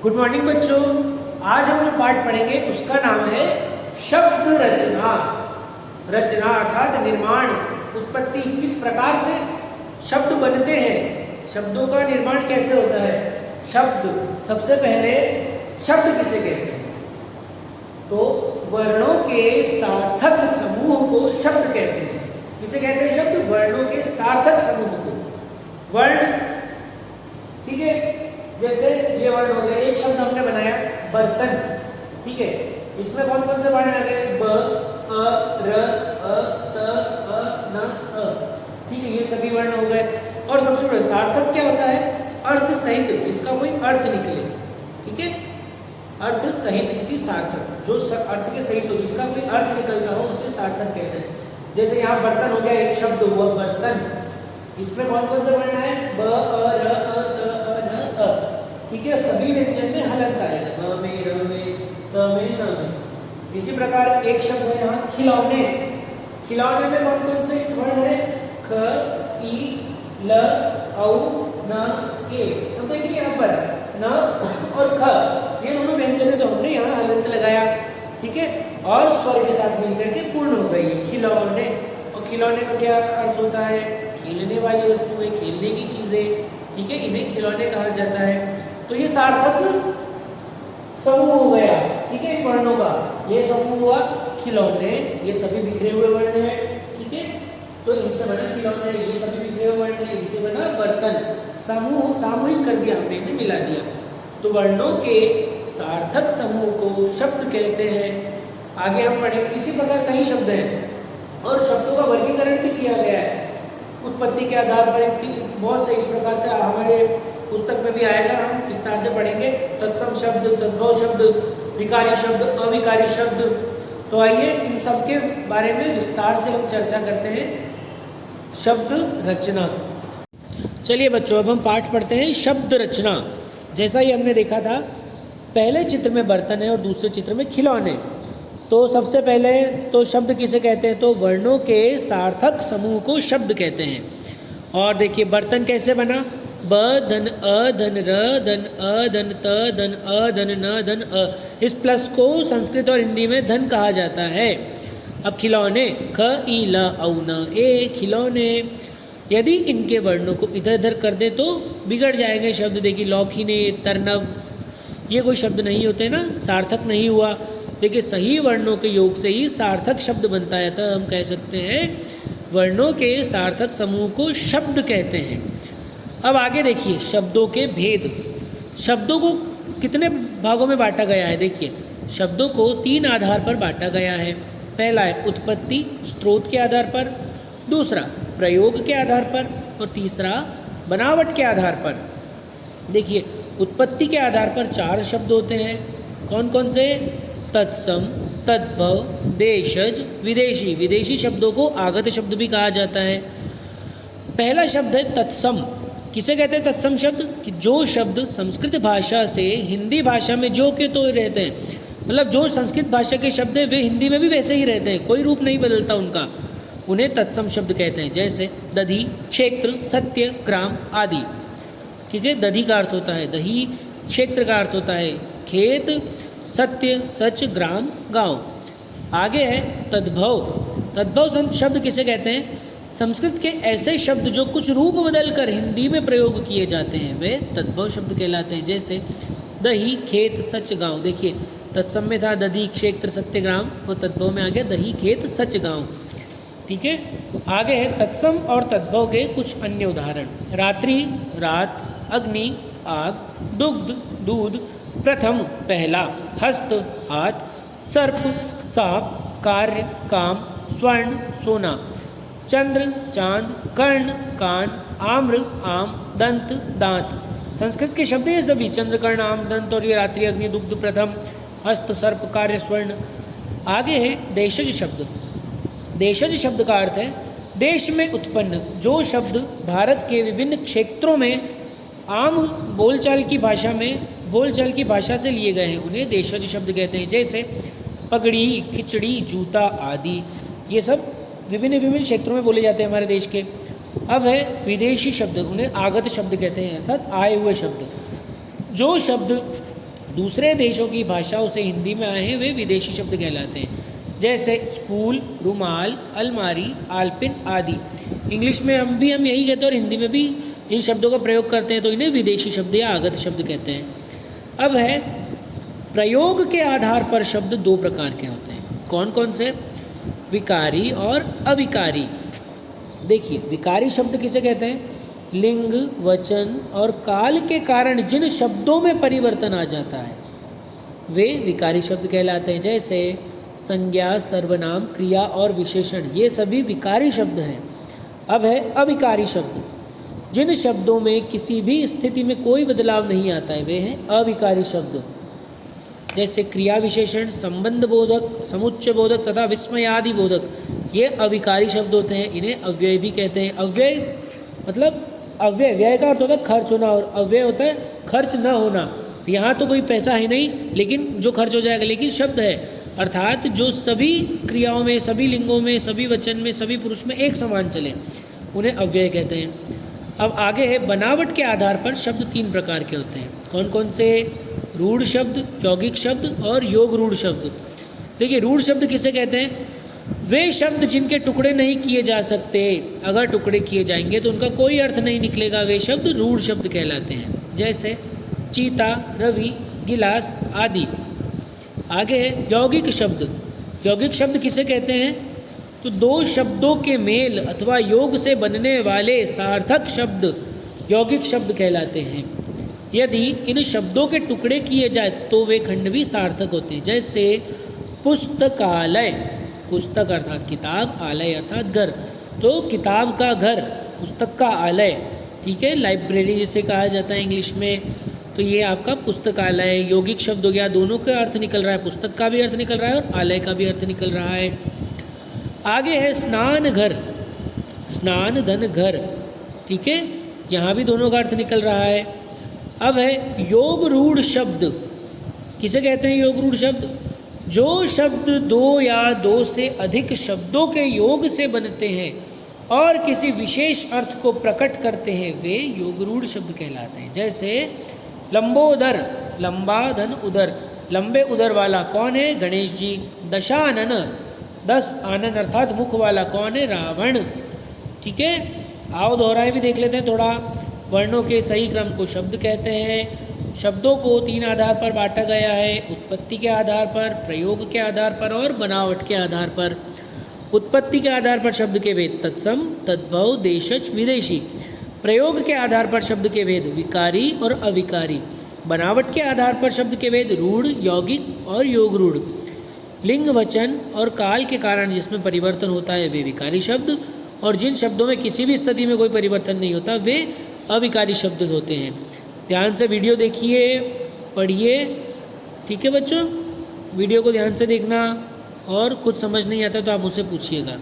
Good morning बच्चों। आज हम जो पाठ पढ़ेंगे उसका नाम है शब्द रचना। रचना अर्थात निर्माण, उत्पत्ति, किस प्रकार से शब्द बनते हैं, शब्दों का निर्माण कैसे होता है। शब्द, सबसे पहले शब्द किसे कहते हैं? तो वर्णों के सार्थक समूह को शब्द कहते हैं। किसे कहते हैं? शब्द, वर्णों के सार्थक समूह को। वर्ण, ठीक है, जैसे ये वर्ण हो गया। एक शब्द हमने बनाया बर्तन, ठीक है, इसमें कौन कौन से वर्ण आ गए? ब, अ, र, अ, त, अ, न, अ, ठीक है, ये सभी वर्ण हो गए। और सबसे बड़ा सार्थक क्या होता है? अर्थ सहित, जिसका कोई अर्थ निकले, ठीक है, अर्थ सहित की सार्थक, जो अर्थ के सहित हो, जिसका कोई अर्थ निकलता हो, उसे सार्थक कहते हैं। जैसे यहाँ बर्तन हो गया, एक शब्द हुआ बर्तन, इसमें कौन कौन से वर्ण आए? ब, अ, र, अ, त, अ, न, अ, ठीक है, सभी व्यंजन में हलंत आएगा, ब में, र में, त में, न में। इसी प्रकार एक शब्द है यहाँ खिलौने। खिलौने में कौन कौन से वर्ण है? ख, ई, ल, औ, न, ए। तो देखिए यहाँ पर न और ख, ये दोनों व्यंजन है, तो हमने यहाँ हलंत लगाया, ठीक है, और स्वर के साथ मिलकर के पूर्ण हो गई खिलौने। और खिलौने का क्या अर्थ होता है? खेलने वाली वस्तुएं, खेलने की चीजें, ठीक है, इन्हें खिलौने कहा जाता है। तो ये सार्थक समूह हो गया, ठीक है, इन वर्णों का ये समूह हुआ खिलौने। ये सभी बिखरे हुए वर्ण है, ठीक है, तो इनसे बना खिलौने। ये सभी बिखरे हुए वर्ण है, इनसे बना बर्तन। समूह, सामूहिक कर दिया हमने, इन्हें मिला दिया। तो वर्णों के सार्थक समूह को शब्द कहते हैं। आगे हम पढ़ेंगे। इसी प्रकार कई शब्द हैं और शब्दों का वर्गीकरण भी किया गया है उत्पत्ति के आधार पर। बहुत से इस प्रकार से हमारे पुस्तक में भी आएगा, हम विस्तार से पढ़ेंगे। तत्सम शब्द, तद्भव शब्द, विकारी शब्द, अविकारी शब्द। तो आइए इन सब के बारे में विस्तार से हम चर्चा करते हैं। शब्द रचना। चलिए बच्चों, अब हम पाठ पढ़ते हैं शब्द रचना। जैसा ही हमने देखा था, पहले चित्र में बर्तन है और दूसरे चित्र में खिलौने। तो सबसे पहले तो शब्द किसे कहते हैं? तो वर्णों के सार्थक समूह को शब्द कहते हैं। और देखिए बर्तन कैसे बना? ब, धन, अ, धन, र, धन, अ, धन, त, धन, अ, धन, न, धन, अ। इस प्लस को संस्कृत और हिंदी में धन कहा जाता है। अब खिलौने, ख, ई, ल, औ, न, ए, खिलौने। यदि इनके वर्णों को इधर उधर कर दे तो बिगड़ जाएंगे शब्द। देखिए लौखीने, तरनब, ये कोई शब्द नहीं होते ना, सार्थक नहीं हुआ। देखिए सही वर्णों के योग से ही सार्थक शब्द बनता है। तो हम कह सकते हैं वर्णों के सार्थक समूह को शब्द कहते हैं। अब आगे देखिए शब्दों के भेद। शब्दों को कितने भागों में बांटा गया है? देखिए शब्दों को 3 आधार पर बांटा गया है। पहला है उत्पत्ति, स्रोत के आधार पर। दूसरा प्रयोग के आधार पर। और तीसरा बनावट के आधार पर। देखिए उत्पत्ति के आधार पर 4 शब्द होते हैं। कौन कौन से? तत्सम, तद्भव, देशज, विदेशी। विदेशी शब्दों को आगत शब्द भी कहा जाता है। पहला शब्द है तत्सम। किसे कहते हैं तत्सम शब्द? कि जो शब्द संस्कृत भाषा से हिंदी भाषा में जो के तो रहते हैं, मतलब जो संस्कृत भाषा के शब्द हैं वे हिंदी में भी वैसे ही रहते हैं, कोई रूप नहीं बदलता उनका, उन्हें तत्सम शब्द कहते हैं। जैसे दधि, क्षेत्र, सत्य, ग्राम आदि, ठीक है। दधि का अर्थ होता है दही, क्षेत्र का अर्थ होता है खेत, सत्य सच, ग्राम गांव। आगे है तद्भव। तद्भव शब्द किसे कहते हैं? संस्कृत के ऐसे शब्द जो कुछ रूप बदलकर हिंदी में प्रयोग किए जाते हैं, वे तद्भव शब्द कहलाते हैं। जैसे दही, खेत, सच, गांव। देखिए तत्सम में था दधि, क्षेत्र, सत्य, ग्राम, और तद्भव में आ गया दही, खेत, सच, गांव, ठीक है। आगे है तत्सम और तद्भव के कुछ अन्य उदाहरण। रात्रि, रात, अग्नि, आग, दुग्ध, दूध, प्रथम, पहला, हस्त, हाथ, सर्प, सांप, कार्य, काम, स्वर्ण, सोना, चंद्र, चांद, कर्ण, कान, आम्र, आम, दंत, दांत। संस्कृत के शब्द ये सभी, चंद्र, कर्ण, आम, दंत, और ये रात्रि, अग्नि, दुग्ध, प्रथम, हस्त, सर्प, कार्य, स्वर्ण। आगे है देशज शब्द। देशज शब्द का अर्थ है देश में उत्पन्न। जो शब्द भारत के विभिन्न क्षेत्रों में आम बोलचाल की भाषा से लिए गए हैं, उन्हें देशज शब्द कहते हैं। जैसे पगड़ी, खिचड़ी, जूता आदि, ये सब विभिन्न क्षेत्रों में बोले जाते हैं हमारे देश के। अब है विदेशी शब्द, उन्हें आगत शब्द कहते हैं, अर्थात आए हुए शब्द। जो शब्द दूसरे देशों की भाषाओं से हिंदी में आए हैं वे विदेशी शब्द कहलाते हैं। जैसे स्कूल, रुमाल, अलमारी, आलपिन आदि। इंग्लिश में हम यही कहते हैं और हिंदी में भी इन शब्दों का प्रयोग करते हैं, तो इन्हें विदेशी शब्द या आगत शब्द कहते हैं। अब है प्रयोग के आधार पर शब्द दो प्रकार के होते हैं। कौन कौन से? विकारी और अविकारी। देखिए, विकारी शब्द किसे कहते हैं? लिंग, वचन और काल के कारण जिन शब्दों में परिवर्तन आ जाता है वे विकारी शब्द कहलाते हैं। जैसे संज्ञा, सर्वनाम, क्रिया और विशेषण, ये सभी विकारी शब्द हैं। अब है अविकारी शब्द। जिन शब्दों में किसी भी स्थिति में कोई बदलाव नहीं आता है वे हैं अविकारी शब्द। जैसे क्रिया विशेषण, संबंध बोधक, समुच्चय बोधक तथा विस्मयादि बोधक, ये अविकारी शब्द होते हैं। इन्हें अव्यय भी कहते हैं। अव्यय मतलब अव्यय, व्यय का अर्थ होता है खर्च होना और अव्यय होता है खर्च न होना। यहाँ तो कोई पैसा है नहीं लेकिन जो खर्च हो जाएगा, लेकिन शब्द है, अर्थात जो सभी क्रियाओं में, सभी लिंगों में, सभी वचन में, सभी पुरुष में एक समान चले, उन्हें अव्यय कहते हैं। अब आगे है बनावट के आधार पर शब्द तीन प्रकार के होते हैं। कौन कौन से? रूढ़ शब्द, यौगिक शब्द और योग रूढ़ शब्द। देखिए, रूढ़ शब्द किसे कहते हैं? वे शब्द जिनके टुकड़े नहीं किए जा सकते, अगर टुकड़े किए जाएंगे तो उनका कोई अर्थ नहीं निकलेगा, वे शब्द रूढ़ शब्द कहलाते हैं। जैसे चीता, रवि, गिलास आदि। आगे है यौगिक शब्द। यौगिक शब्द किसे कहते हैं? तो दो शब्दों के मेल अथवा योग से बनने वाले सार्थक शब्द यौगिक शब्द कहलाते हैं। यदि इन शब्दों के टुकड़े किए जाए तो वे खंड भी सार्थक होते हैं। जैसे पुस्तकालय, पुस्तक अर्थात किताब, आलय अर्थात घर, तो किताब का घर, पुस्तक का आलय, ठीक है, लाइब्रेरी जिसे कहा जाता है इंग्लिश में, तो ये आपका पुस्तकालय यौगिक शब्द हो गया। दोनों का अर्थ निकल रहा है, पुस्तक का भी अर्थ निकल रहा है और आलय का भी अर्थ निकल रहा है। आगे है स्नान घर, स्नान धन घर, ठीक है, यहाँ भी दोनों का अर्थ निकल रहा है। अब है योग रूढ़ शब्द। किसे कहते हैं योग रूढ़ शब्द? जो शब्द दो या दो से अधिक शब्दों के योग से बनते हैं और किसी विशेष अर्थ को प्रकट करते हैं वे योग रूढ़ शब्द कहलाते हैं। जैसे लंबोदर, लंबा धन उदर, लंबे उदर वाला कौन है? गणेश जी। दशानन, 10 आनन अर्थात मुख वाला कौन है? रावण, ठीक है। आओ दोहराए भी देख लेते हैं थोड़ा। वर्णों के सही क्रम को शब्द कहते हैं। शब्दों को तीन आधार पर बांटा गया है, उत्पत्ति के आधार पर, प्रयोग के आधार पर और बनावट के आधार पर। उत्पत्ति के आधार पर शब्द के भेद तत्सम, तद्भव, देशज, विदेशी। प्रयोग के आधार पर शब्द के भेद विकारी और अविकारी। बनावट के आधार पर शब्द के भेद रूढ़, यौगिक और योग रूढ़। लिंग, वचन और काल के कारण जिसमें परिवर्तन होता है वे विकारी शब्द, और जिन शब्दों में किसी भी स्थिति में कोई परिवर्तन नहीं होता वे अविकारी शब्द होते हैं। ध्यान से वीडियो देखिए, पढ़िए, ठीक है बच्चों। वीडियो को ध्यान से देखना और कुछ समझ नहीं आता तो आप मुझसे पूछिएगा।